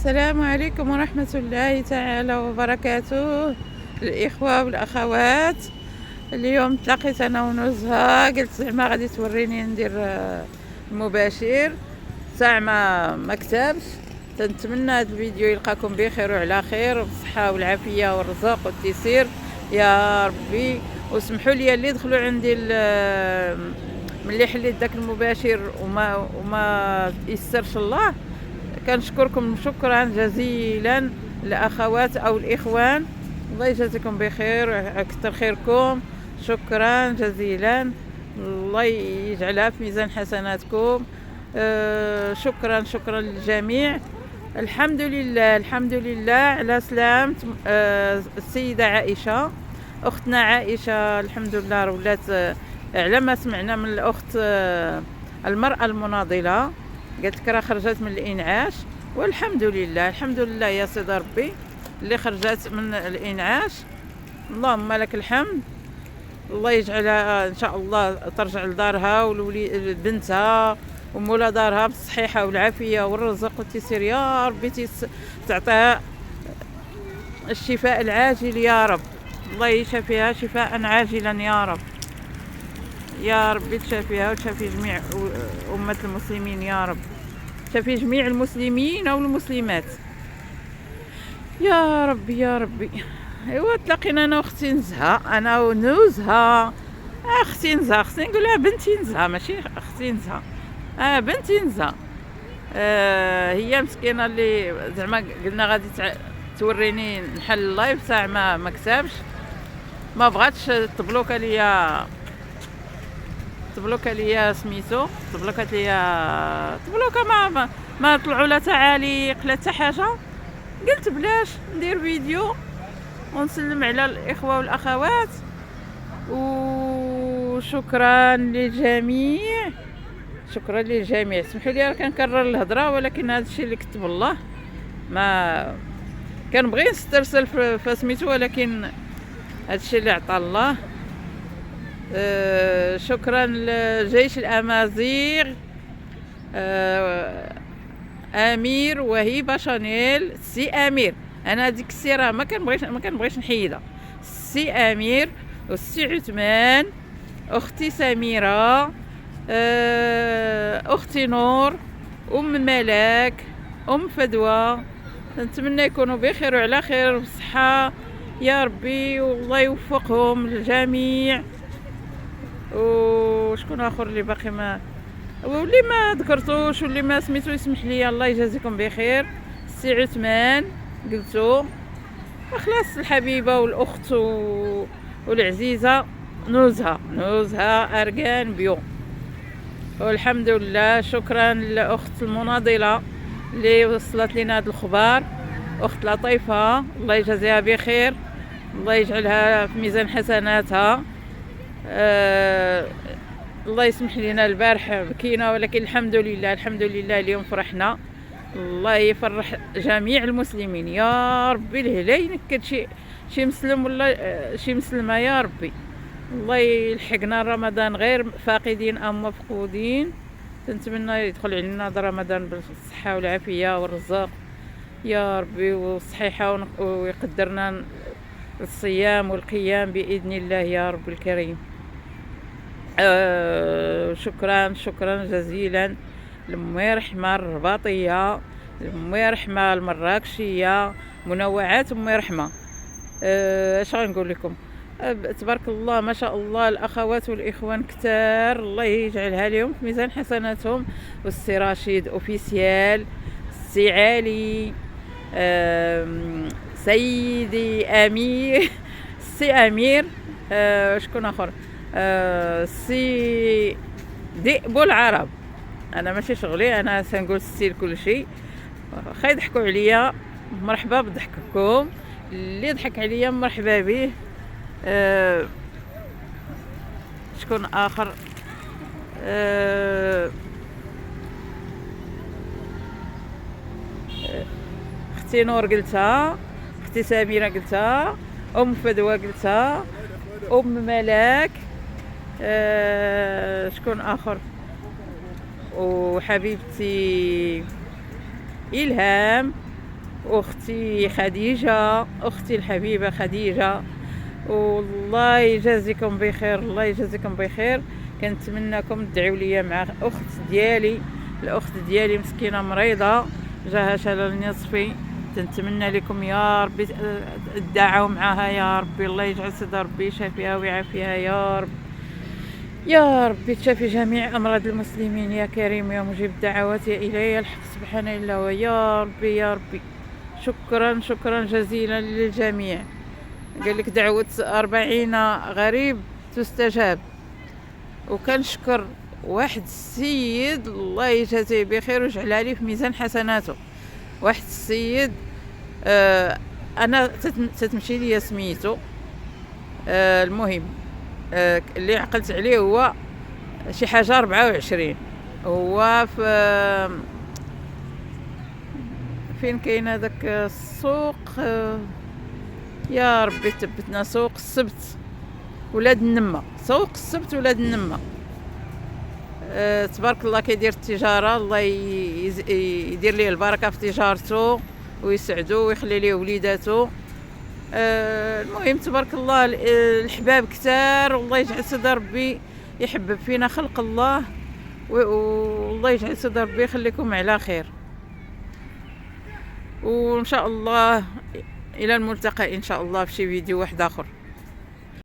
السلام عليكم ورحمة الله تعالى وبركاته. الإخوة والأخوات، اليوم تلاقيت أنا ونزهة، قلت زعما غادي توريني ندير المباشر ساعة ما كتبش. تنتمنى هذا الفيديو يلقاكم بخير وعلى خير وبالصحة والعافية والرزق والتيسير يا ربي. وسمحوا لي اللي دخلوا عندي ملي حليت داك المباشر وما يسرش الله، كنشكركم شكرا جزيلا الاخوات او الاخوان، الله يجازيكم بخير ويكثر خيركم. شكرا جزيلا، الله يجعلها في ميزان حسناتكم. شكرا للجميع. الحمد لله على سلامة السيدة عائشة، اختنا عائشة. الحمد لله ولات على ما سمعنا من الاخت المرأة المناضلة، قالت لك راه خرجت من الانعاش، والحمد لله يا سيدي ربي اللي خرجت من الانعاش. اللهم لك الحمد، الله يجعلها ان شاء الله ترجع لدارها بنتها ومولا دارها بالصحيحه والعافيه والرزق والتيسير يا ربي، تعطيها الشفاء العاجل يا رب. الله يشفيها شفاء عاجلا يا رب، يا ربي تشافيها وتشافي جميع أمة المسلمين يا رب، تشافي جميع المسلمين والمسلمات يا ربي يا ربي. ايوا تلاقينا انا واختي نزهة، انا ونزهة اختي نزهة، خصني نقولها بنتي نزهة ماشي اختي نزهة، بنتي نزهة. هي مسكينة اللي زعما قلنا غادي توريني نحل اللايف ساعة ما كتبش، ما بغاتش تبلوكا ليا سميتو، تبلوكات ليا تبلوكا ما طلعوا لا تعاليق لا حتى حاجه. قلت بلاش ندير فيديو ونسلم على الاخوه والاخوات. وشكرا للجميع، اسمحوا لي كنكرر الهضره، ولكن هذا الشيء اللي كتب الله. ما كنبغي نسترسل في سميتو، ولكن هذا الشيء اللي عطى الله. شكرا لجيش الأمازيغ، امير وهيبه شانيل، سي امير. انا ديك السيره ما كنبغيش نحيدها. سي امير والسي عثمان، اختي سميره، اختي نور، ام ملاك، ام فدوى. نتمنى يكونوا بخير وعلى خير وبصحه يا ربي، والله يوفقهم الجميع. وشكون اخر اللي باقي واللي ما ذكرتوش واللي ما سميتو يسمح لي، الله يجازيكم بخير. السي عثمان قلتو، خلاص الحبيبه والاخت والعزيزه نزهه اركان بيو، والحمد لله. شكرا للاخت المناضله اللي وصلت لنا هذا الخبر، اخت لطيفه، الله يجازيها بخير، الله يجعلها في ميزان حسناتها. الله يسمح لنا البارح بكينا، ولكن الحمد لله اليوم فرحنا. الله يفرح جميع المسلمين يا ربي، الهلا ينكد شي مسلم ولا شي مسلمه يا ربي. الله يلحقنا رمضان غير فاقدين ام مفقودين. نتمنى يدخل علينا رمضان بالصحه والعافيه والرزق يا ربي والصحيحه، ويقدرنا الصيام والقيام باذن الله يا رب الكريم. شكرا جزيلا لأمي رحمة الرباطية، لأمي رحمة المراكشية، منوعات أمي رحمة. اش غنقول لكم، تبارك الله ما شاء الله، الأخوات والإخوان كتار، الله يجعلها لهم في ميزان حسناتهم. والسي رشيد اوفيسيال، السي علي، سيدي أمير، السي أمير، شكون آخر، سي ذئب العرب. انا ماشي شغلي، انا سنقول السي لكل شيء. واخا يضحكوا عليا مرحبا بضحككم، اللي ضحك عليا مرحبا به. شكون اخر، اختي نور قلتها، اختي سميره قلتها، ام فدوى قلتها، ام ملاك، شكون اخر، وحبيبتي إلهام، واختي خديجه، اختي الحبيبه خديجه، والله يجازيكم بخير، الله يجازيكم بخير. كنتمنىكم تدعيو ليا مع الاخت ديالي مسكينه مريضه، جاها شلل نصفي. تنتمنى لكم يا ربي تدعوا معها يا ربي، الله يجعل سيدي ربي يشافيها ويعافيها يا رب، يا ربي تشافي جميع امراض المسلمين يا كريم يا مجيب الدعوات يا الهي الحق سبحانه الا هو يا ربي يا ربي. شكرا جزيلا للجميع. قال لك دعوة 40 غريب تستجاب. وكنشكر واحد السيد الله يجازيه بخير ويجعلها لي في ميزان حسناته. واحد السيد انا تتمشي لي سميتو، المهم اللي عقلت عليه هو شي حاجه 24. هو في فين كاين هذاك السوق، يا ربي ثبتنا، سوق السبت ولاد النمه، سوق السبت ولاد النمه. تبارك الله كيدير التجاره، الله يدير ليه البركه في تجارته ويسعدو ويخلي ليه وليداتو. المهم تبارك الله الحباب كتار، والله يجعل سيدي ربي يحبب فينا خلق الله، والله يجعل سيدي ربي يخليكم على خير. وان شاء الله الى الملتقى ان شاء الله في شي فيديو واحد اخر.